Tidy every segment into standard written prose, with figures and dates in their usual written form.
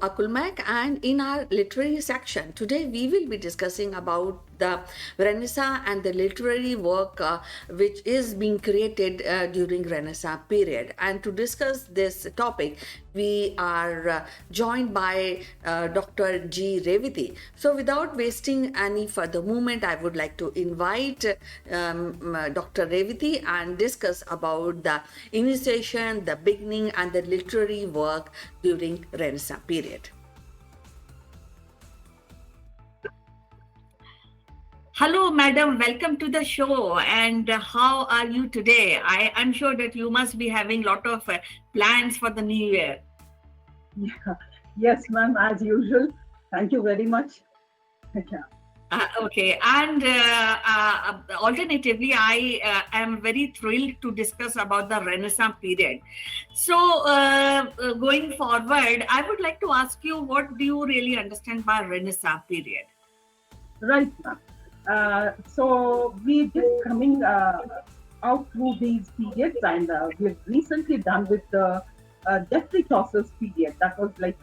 Akulmach, and in our literary section today we will be discussing about the Renaissance and the literary work which is being created during Renaissance period. And to discuss this topic, we are joined by Dr. G. Revati. So without wasting any further moment, I would like to invite Dr. Revati and discuss about the initiation, the beginning, and the literary work during Renaissance period. Hello, madam. Welcome to the show. And how are you today? I'm sure that you must be having a lot of plans for the new year. Yeah. Yes, ma'am, as usual. Thank you very much. Okay. And alternatively, I am very thrilled to discuss about the Renaissance period. So going forward, I would like to ask you, what do you really understand by Renaissance period? Right, ma'am. So we've been coming out through these periods, and we've recently done with the Geoffrey Chaucer's period. That was like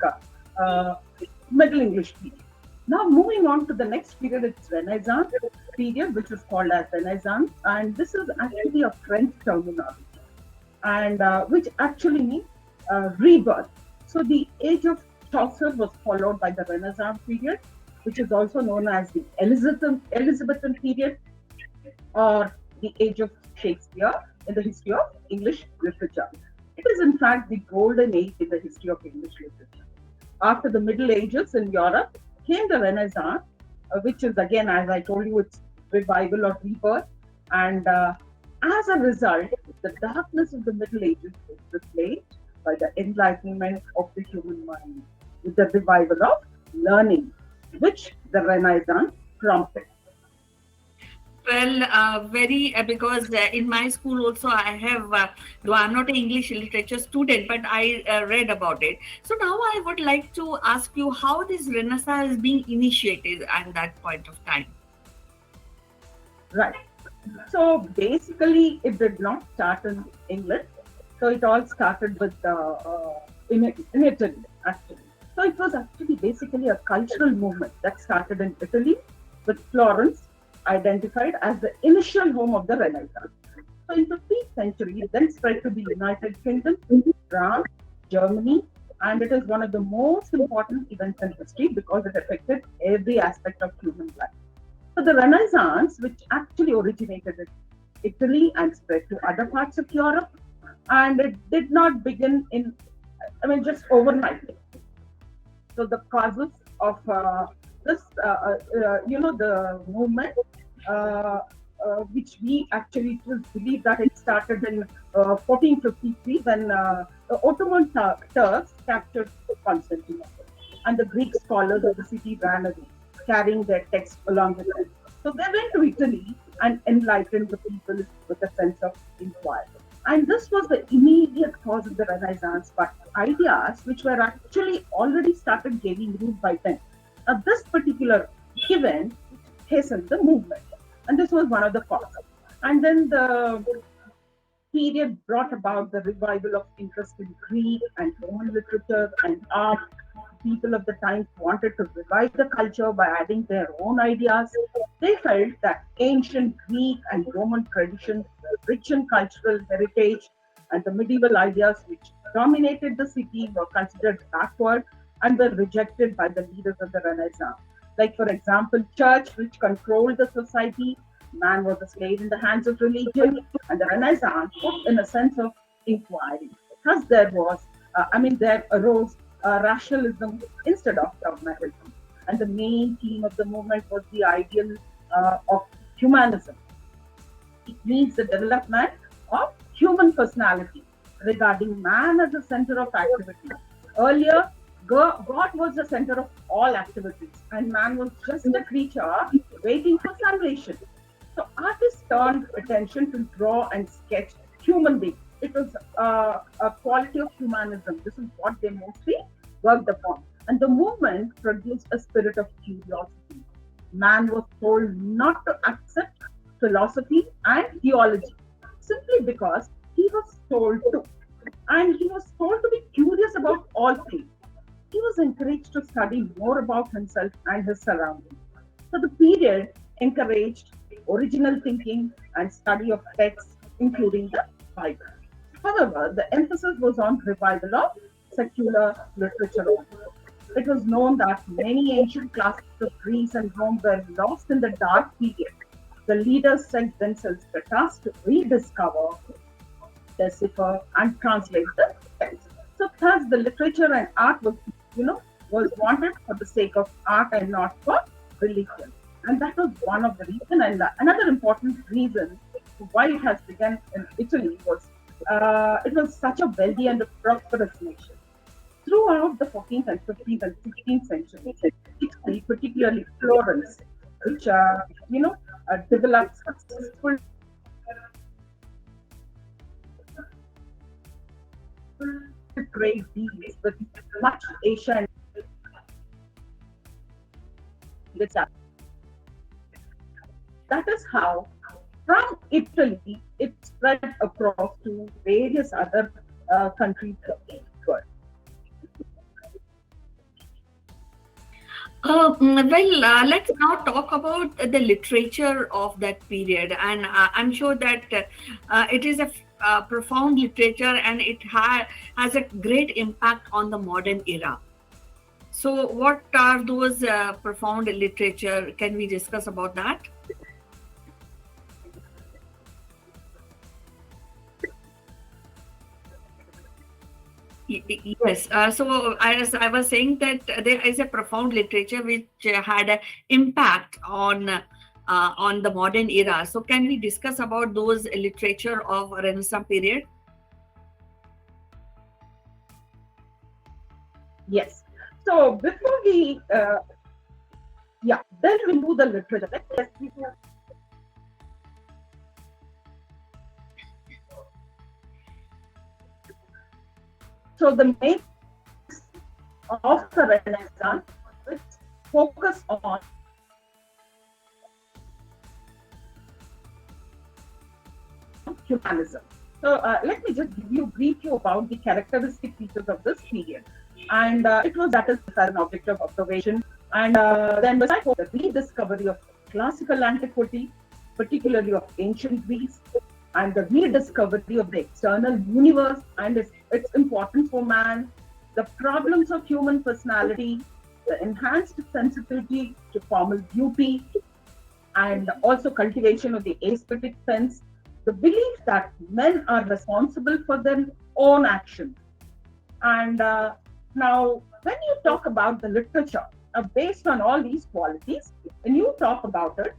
Middle English period. Now moving on to the next period, it's Renaissance period, which is called as Renaissance, and this is actually a French terminology, and which actually means rebirth. So the age of Chaucer was followed by the Renaissance period, which is also known as the Elizabethan period, or the age of Shakespeare in the history of English literature. It is in fact the golden age in the history of English literature. After the Middle Ages in Europe came the Renaissance, which is again, as I told you, it's revival or rebirth. And as a result, the darkness of the Middle Ages is replaced by the enlightenment of the human mind, with the revival of learning, which the Renaissance prompted. Well, because in my school also I have, though I'm not an English literature student, but I read about it. So now I would like to ask you how this Renaissance is being initiated at that point of time. Right. So basically, it did not start in England. So it all started with in Italy, actually. So it was actually basically a cultural movement that started in Italy, with Florence identified as the initial home of the Renaissance. So in the 15th century, it then spread to the United Kingdom, France, Germany, and it is one of the most important events in history because it affected every aspect of human life. So the Renaissance, which actually originated in Italy and spread to other parts of Europe, and it did not begin just overnight. So the causes of this, the movement, which we actually believe that it started in 1453 when the Ottoman Turks captured Constantinople, and the Greek scholars of the city ran away, carrying their texts along with them. So they went to Italy and enlightened the people with a sense of inquiry. And this was the immediate cause of the Renaissance, but ideas which were actually already started gaining root by then. Now, this particular event hastened the movement, and this was one of the causes. And then the period brought about the revival of interest in Greek and Roman literature and art. People of the time wanted to revive the culture by adding their own ideas. They felt that ancient Greek and Roman traditions were rich in cultural heritage, and the medieval ideas which dominated the city were considered backward and were rejected by the leaders of the Renaissance. Like, for example, church, which controlled the society, man was a slave in the hands of religion, and the Renaissance put in a sense of inquiry. Thus, there arose rationalism instead of dogmatism. And the main theme of the movement was the ideal of humanism. It means the development of human personality, regarding man as the center of activity. Earlier, God was the center of all activities, and man was just a creature waiting for salvation. So artists turned attention to draw and sketch human beings. It was a quality of humanism. This is what they mostly worked upon. And the movement produced a spirit of curiosity. Man was told not to accept philosophy and theology simply because he was told to. And he was told to be curious about all things. he was encouraged to study more about himself and his surroundings. So the period encouraged original thinking and study of texts, including the Bible. However, the emphasis was on revival of secular literature. It was known that many ancient classics of Greece and Rome were lost in the dark period. The leaders set themselves the task to rediscover, decipher, and translate the text. So thus the literature and art was wanted for the sake of art and not for religion. And that was one of the reasons. And another important reason why it has begun in Italy was it was such a wealthy and a prosperous nation. Throughout the 14th and 15th and 16th centuries, Italy, particularly Florence, which developed successful trade deals with much Asia and that is how from Italy it spread across to various other countries of the world. Let's now talk about the literature of that period, and I'm sure that it is a profound literature, and it has a great impact on the modern era. So, what are those profound literature? Can we discuss about that? Yes. So as I was saying that there is a profound literature which had an impact on the modern era. So can we discuss about those literature of Renaissance period? Yes. So before we, then we do the literature. So the main of the Renaissance which focus on humanism. So let me just brief you about the characteristic features of this period. And it was that is as an object of observation. And then besides the rediscovery of classical antiquity, particularly of ancient Greece, and the rediscovery of the external universe and its importance for man, the problems of human personality, the enhanced sensitivity to formal beauty, and also cultivation of the aesthetic sense, the belief that men are responsible for their own actions. And now, when you talk about the literature based on all these qualities, when you talk about it,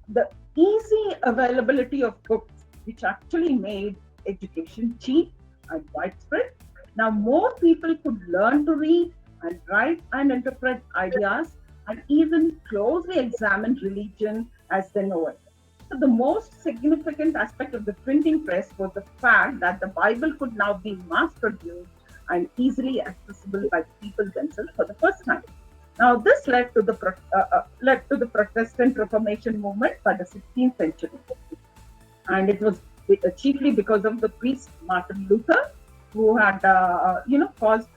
the easy availability of books, which actually made education cheap and widespread. Now, more people could learn to read and write and interpret ideas and even closely examine religion as they know it. So the most significant aspect of the printing press was the fact that the Bible could now be mass-produced and easily accessible by people themselves for the first time. Now, this led to the Protestant Reformation movement by the 16th century, and it was chiefly because of the priest Martin Luther, who had caused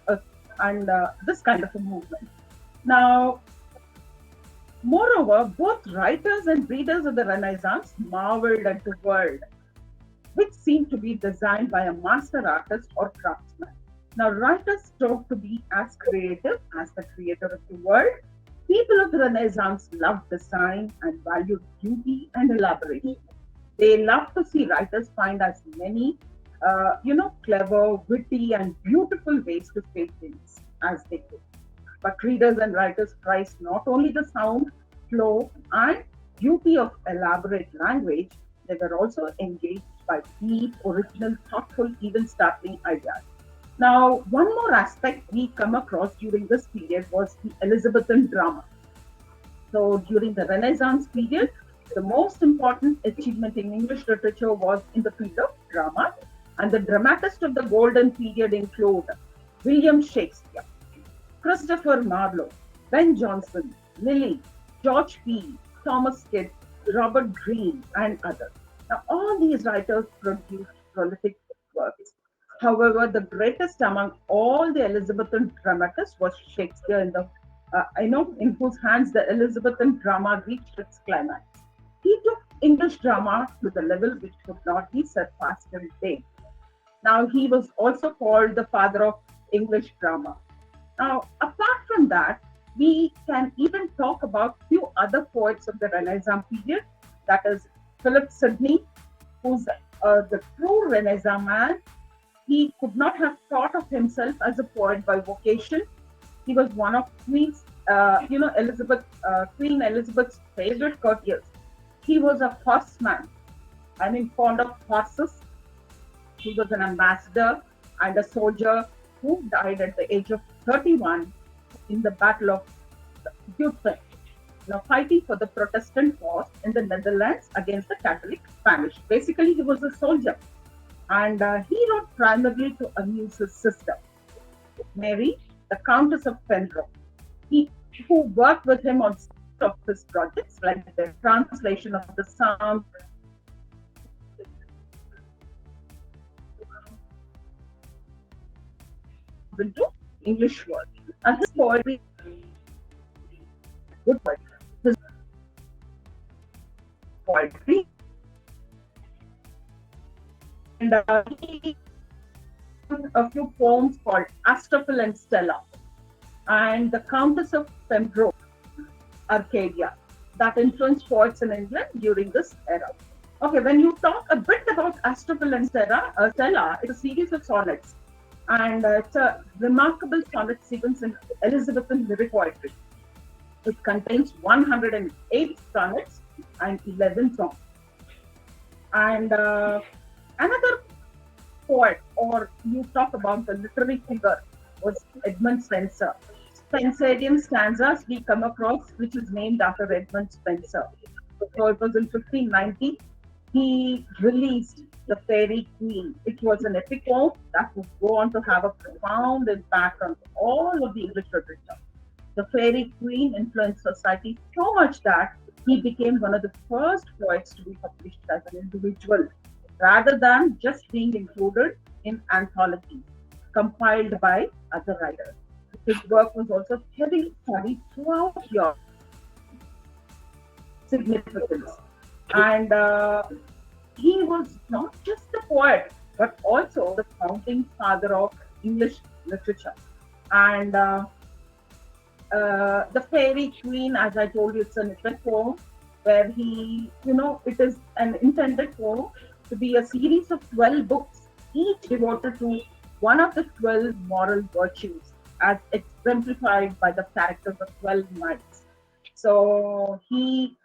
this kind of a movement. Now, moreover, both writers and readers of the Renaissance marveled at the world, which seemed to be designed by a master artist or craftsman. Now, writers strove to be as creative as the creator of the world. People of the Renaissance loved design and valued beauty and elaboration. They loved to see writers find as many, clever, witty, and beautiful ways to say things as they could. But readers and writers prized not only the sound, flow, and beauty of elaborate language, they were also engaged by deep, original, thoughtful, even startling ideas. Now, one more aspect we come across during this period was the Elizabethan drama. So, during the Renaissance period, the most important achievement in English literature was in the field of drama, and the dramatists of the golden period include William Shakespeare, Christopher Marlowe, Ben Jonson, Lilly, George Peele, Thomas Kidd, Robert Greene, and others. Now, all these writers produced prolific works. However, the greatest among all the Elizabethan dramatists was Shakespeare, in whose hands the Elizabethan drama reached its climax. He took English drama to the level which could not be surpassed till date. Now, he was also called the father of English drama. Now, apart from that, we can even talk about few other poets of the Renaissance period. That is Philip Sidney, who's the true Renaissance man. He could not have thought of himself as a poet by vocation. He was one of Queen Elizabeth's favorite courtiers. He was a horseman, fond of horses. He was an ambassador and a soldier who died at the age of 31 in the Battle of Utrecht, fighting for the Protestant cause in the Netherlands against the Catholic Spanish. Basically, he was a soldier, and he wrote primarily to amuse his sister, Mary, the Countess of Pembroke, who worked with him on some of his projects, like the translation of the Psalms into English words. And his poetry, good poetry, his poetry, and he wrote a few poems called Astrophel and Stella, and the Countess of Pembroke, Arcadia, that influenced poets in England during this era. Okay, when you talk a bit about Astrophel and Stella, it's a series of sonnets, and it's a remarkable sonnet sequence in Elizabethan lyric poetry. It contains 108 sonnets and 11 songs. And another poet, or you talk about the literary figure, was Edmund Spenser. Spenserian stanzas we come across, which is named after Edmund Spenser. So it was in 1590 he released The Fairy Queen. It was an epic poem that would go on to have a profound impact on all of the English literature. The Fairy Queen influenced society so much that he became one of the first poets to be published as an individual, rather than just being included in anthologies compiled by other writers. His work was also heavily studied throughout Europe. Significance. And he was not just a poet, but also the founding father of English literature. And The Fairy Queen, as I told you, it's an epic poem where it is an intended poem to be a series of 12 books, each devoted to one of the 12 moral virtues as exemplified by the characters of 12 knights. So he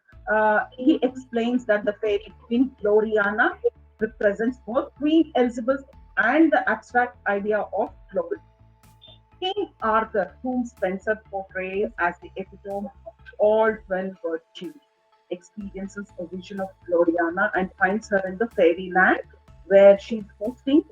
explains that the fairy Queen Gloriana represents both Queen Elizabeth and the abstract idea of glory. King Arthur, whom Spenser portrays as the epitome of all 12 virtues, experiences a vision of Gloriana and finds her in the fairyland where she's hosting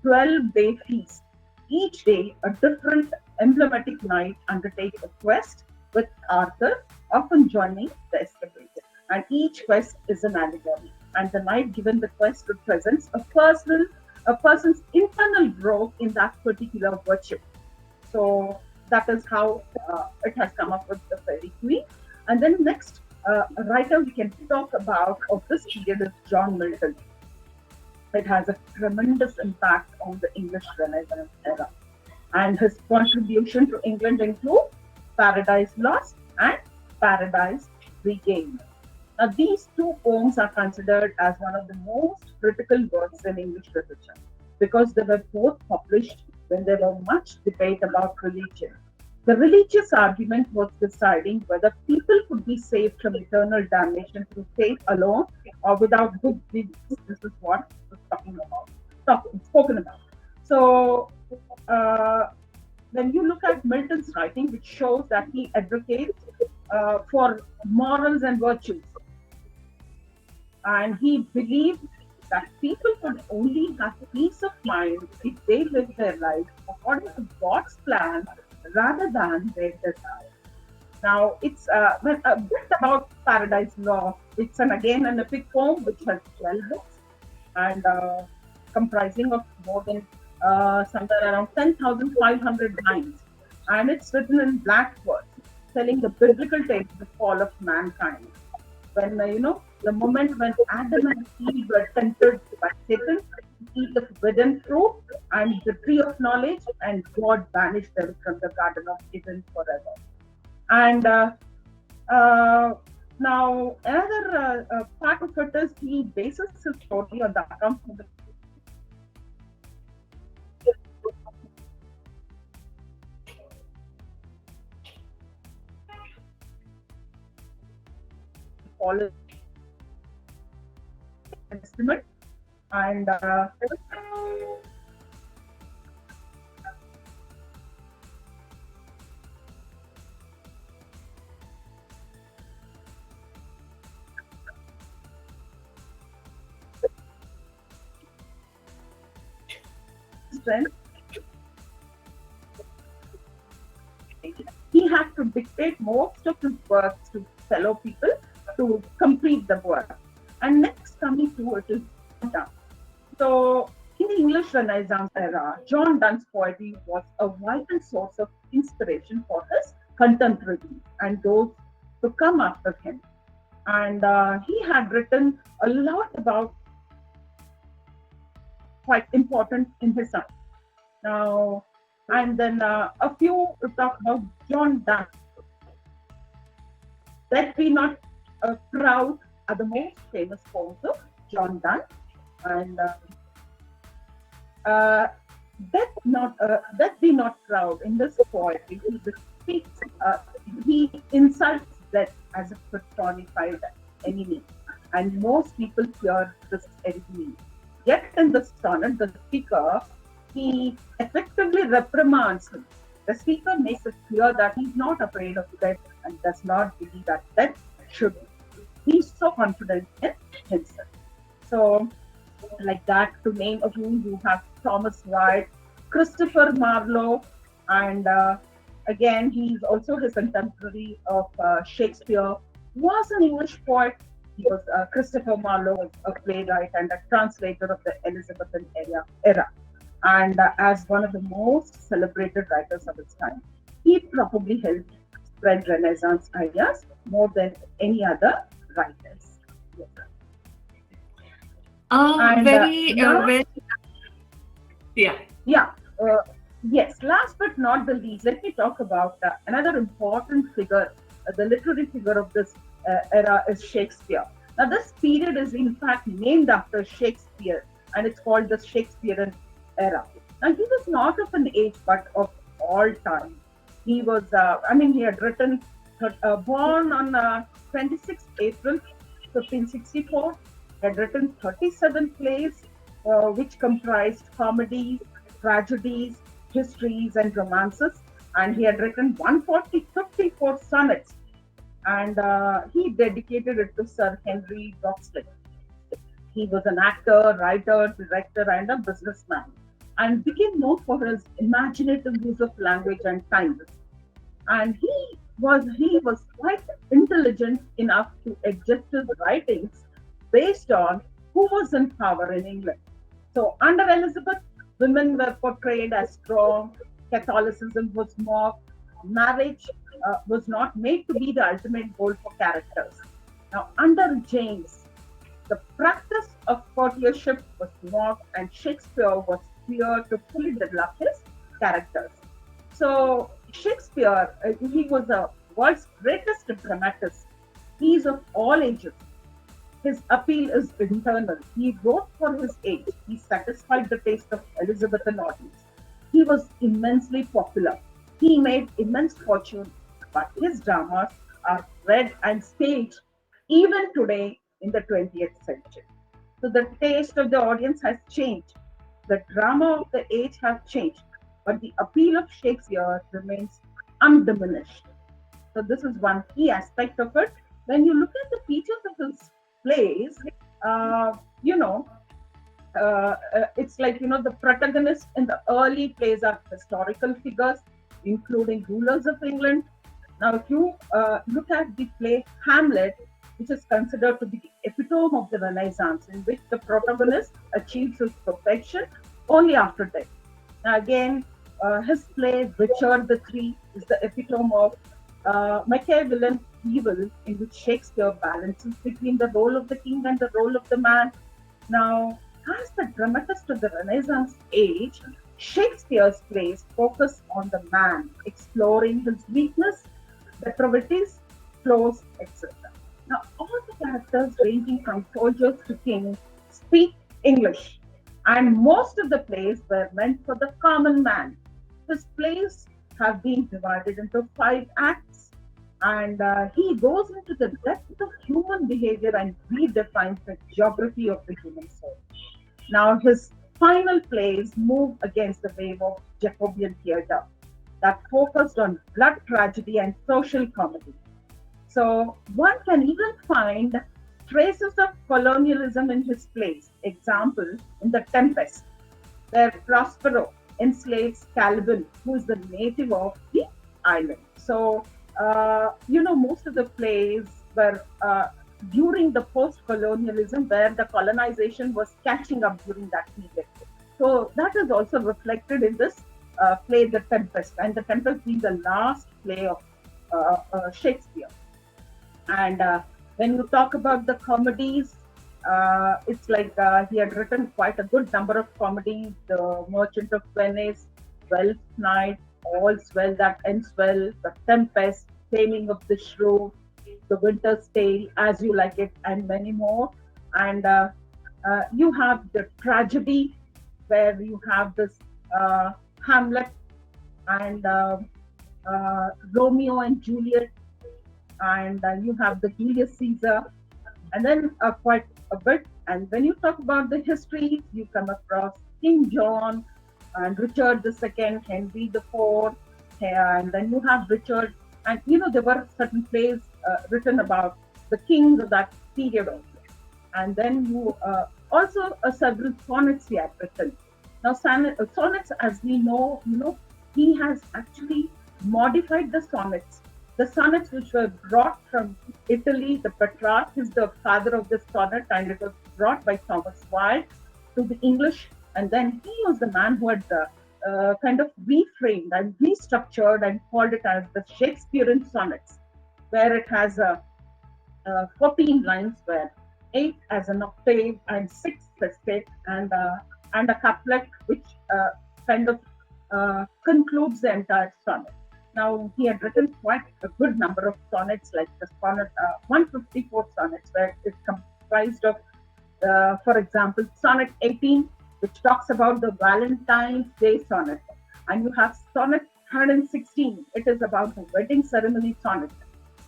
12-day feast. Each day, a different emblematic knight undertakes a quest with Arthur, often joining the escapade. And each quest is an allegory. And the knight given the quest represents a person's internal growth in that particular virtue. So that is how it has come up with the Fairy Queen. And then next writer we can talk about of this period is John Milton. It has a tremendous impact on the English Renaissance era. And his contribution to England include Paradise Lost and Paradise Regained. Now, these two poems are considered as one of the most critical works in English literature because they were both published when there was much debate about religion. The religious argument was deciding whether people could be saved from eternal damnation through faith alone or without good deeds. This is what was spoken about. So, when you look at Milton's writing, which shows that he advocates for morals and virtues, and he believed that people could only have peace of mind if they live their life according to God's plan rather than their desire. Now, it's a bit about Paradise Lost. It's again an epic poem which has 12 books and comprising of more than somewhere around 10,500 lines, and it's written in black verse, telling the biblical tale of the fall of mankind. When the moment when Adam and Eve were tempted by Satan to eat the forbidden fruit and the tree of knowledge, and God banished them from the Garden of Eden forever. And uh, now another part of it is he bases his story on the account of the fallen estimate, and strength, he had to dictate most of his works to fellow people to complete the work. And next coming to it is John. So in the English Renaissance era, John Donne's poetry was a vital source of inspiration for his contemporaries and those to come after him. And he had written a lot about quite important in his time. Now, and then a few talk about John Donne. Let We Not Proud are the most famous poems of John Donne, and That Be Not Proud in this poetry, he insults death as a personified enemy, and most people fear this enemy. Yet in the sonnet, the speaker, he effectively reprimands him. The speaker makes it clear that he's not afraid of death and does not believe that death should be. He's so confident in himself. So, like that, to name a few, you have Thomas Wright, Christopher Marlowe, and again, he's also his contemporary of Shakespeare, was an English poet. He was Christopher Marlowe was a playwright and a translator of the Elizabethan era. And as one of the most celebrated writers of its time, he probably helped spread Renaissance ideas more than any other writers. Yes. And Very, yeah. Yeah. Yes, last but not the least, let me talk about another important figure, the literary figure of this era is Shakespeare. Now, this period is in fact named after Shakespeare, and it's called the Shakespearean era. Now, he was not of an age, but of all time. He was, he had written, born on 26th April 1564, had written 37 plays, which comprised comedies, tragedies, histories, and romances. And he had written 54 sonnets, and he dedicated it to Sir Henry Wriothesley. He was an actor, writer, director, and a businessman, and became known for his imaginative use of language and time. And he was quite intelligent enough to adjust his writings based on who was in power in England. So under Elizabeth, women were portrayed as strong, Catholicism was mocked, marriage was not made to be the ultimate goal for characters. Now under James, the practice of courtiership was mocked, and Shakespeare was feared to fully develop his characters. So Shakespeare, he was the world's greatest dramatist. He is of all ages. His appeal is internal. He wrote for his age. He satisfied the taste of Elizabethan audience. He was immensely popular. He made immense fortune, but his dramas are read and staged even today in the 20th century. So the taste of the audience has changed. The drama of the age has changed, but the appeal of Shakespeare remains undiminished. So this is one key aspect of it. When you look at the features of his plays, it's like, the protagonists in the early plays are historical figures, including rulers of England. Now, if you look at the play Hamlet, which is considered to be the epitome of the Renaissance, in which the protagonist achieves his perfection only after death. Again, his play Richard the Three is the epitome of Machiavellian evil, in which Shakespeare balances between the role of the king and the role of the man. Now, as the dramatist of the Renaissance age, Shakespeare's plays focus on the man, exploring his weakness, depravities, flaws, etc. Now, all the characters, ranging from soldiers to kings, speak English, and most of the plays were meant for the common man. His plays have been divided into 5 acts, and he goes into the depth of human behavior and redefines the geography of the human soul. Now, his final plays move against the wave of Jacobean theatre that focused on blood tragedy and social comedy. So, one can even find traces of colonialism in his plays. Example, in The Tempest, where Prospero enslaves Caliban, who is the native of the island. So, most of the plays were during the post-colonialism, where the colonization was catching up during that period. So that is also reflected in this play, The Tempest, and The Tempest being the last play of Shakespeare. And when you talk about the comedies, it's like he had written quite a good number of comedies: The Merchant of Venice, Twelfth Night, All's Well That Ends Well, The Tempest, Taming of the Shrew, The Winter's Tale, As You Like It, and many more. And you have the tragedy, where you have this Hamlet and Romeo and Juliet, and you have the Julius Caesar, and then quite a bit. And when you talk about the histories, you come across King John and Richard II, Henry IV, and then you have Richard. And there were certain plays written about the kings of that period also. And then you also several sonnets he had written. Now, sonnets, as we know, he has actually modified the sonnets. The sonnets which were brought from Italy, the Petrarch is the father of this sonnet, and it was brought by Thomas Wilde to the English. And then he was the man who had kind of reframed and restructured and called it as the Shakespearean sonnets, where it has 14 lines, where 8 as an octave and 6 sestet, and a couplet which kind of concludes the entire sonnet. Now, he had written quite a good number of sonnets, like the sonnet, 154 sonnets, where it's comprised of, for example, sonnet 18, which talks about the Valentine's Day sonnet. And you have sonnet 116, it is about the wedding ceremony sonnet,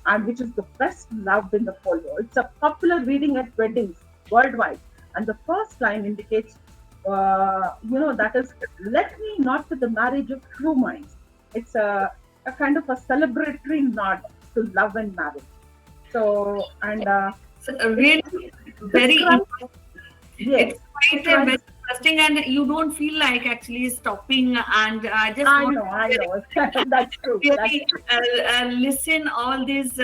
and which is the best loved in the folio. It's a popular reading at weddings worldwide. And the first line indicates, that is, let me not to the marriage of true minds. It's a kind of a celebratory nod to love and marriage. So, and really very interesting. Yes, It's quite very interesting, and you don't feel like actually stopping and just I know. That's true. really listen all this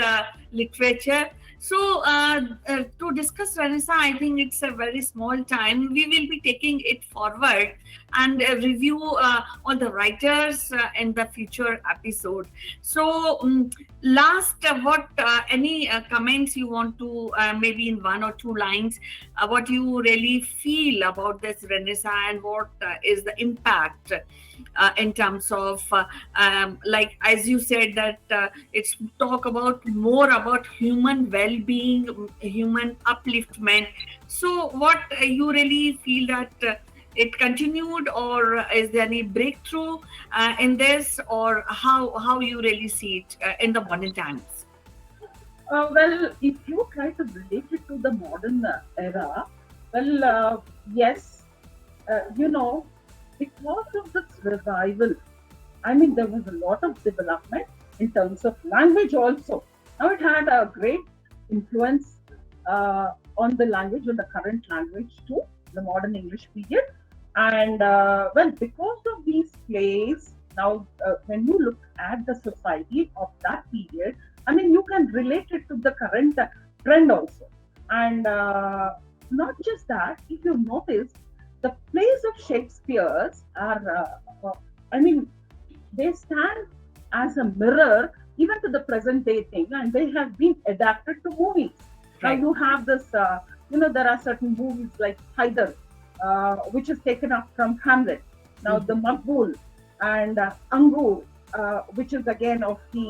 literature. So to discuss Renaissance, I think it's a very small time. We will be taking it forward and review all the writers in the future episode. So last, what any comments you want to maybe in 1 or 2 lines, what you really feel about this Renaissance, and what is the impact in terms of like, as you said, that it's talk about more about human well-being, human upliftment. So what you really feel that it continued, or is there any breakthrough in this, or how you really see it in the modern times? Well, if you try to relate it to the modern era, well, yes, because of this revival, I mean, there was a lot of development in terms of language also. Now, it had a great influence on the language, on the current language too, the modern English period. And well, because of these plays, now when you look at the society of that period, I mean, you can relate it to the current trend also. And not just that, if you notice, the plays of Shakespeare's are uh, I mean, they stand as a mirror even to the present day thing, and they have been adapted to movies. Now Right. you have this, there are certain movies like Haider, which is taken up from Hamlet. Now the Mhm. Makbul and Angur, which is again of the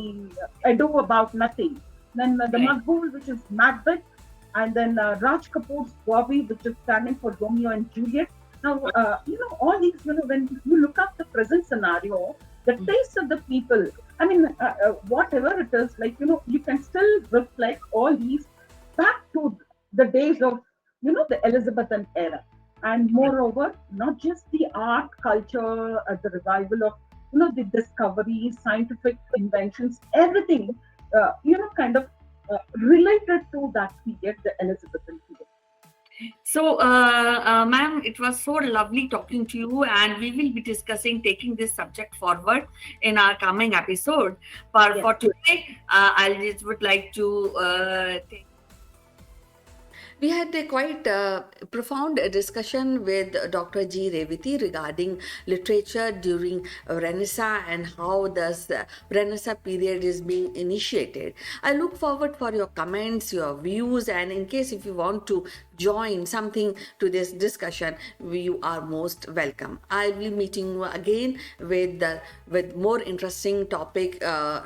Ado about nothing. Then the Right. Makbul, which is Macbeth, and then Raj Kapoor's Bobby, which is standing for Romeo and Juliet. Now, all these, when you look up the present scenario, the taste of the people, I mean, whatever it is, like, you can still reflect all these back to the days of, the Elizabethan era. And moreover, not just the art, culture, the revival of, the discoveries, scientific inventions, everything, kind of related to that period, the Elizabethan period. So, ma'am, it was so lovely talking to you, and we will be discussing taking this subject forward in our coming episode. But Yes. for today, I just would like to thank. We had a quite profound discussion with Dr. G. Revati regarding literature during Renaissance and how this Renaissance period is being initiated. I look forward for your comments, your views, and in case if you want to join something to this discussion, you are most welcome. I will be meeting you again with more interesting topic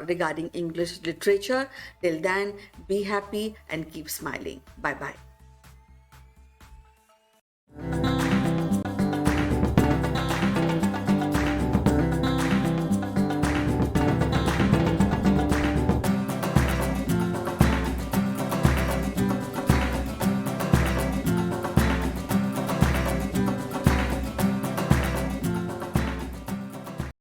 regarding English literature. Till then, be happy and keep smiling. Bye bye.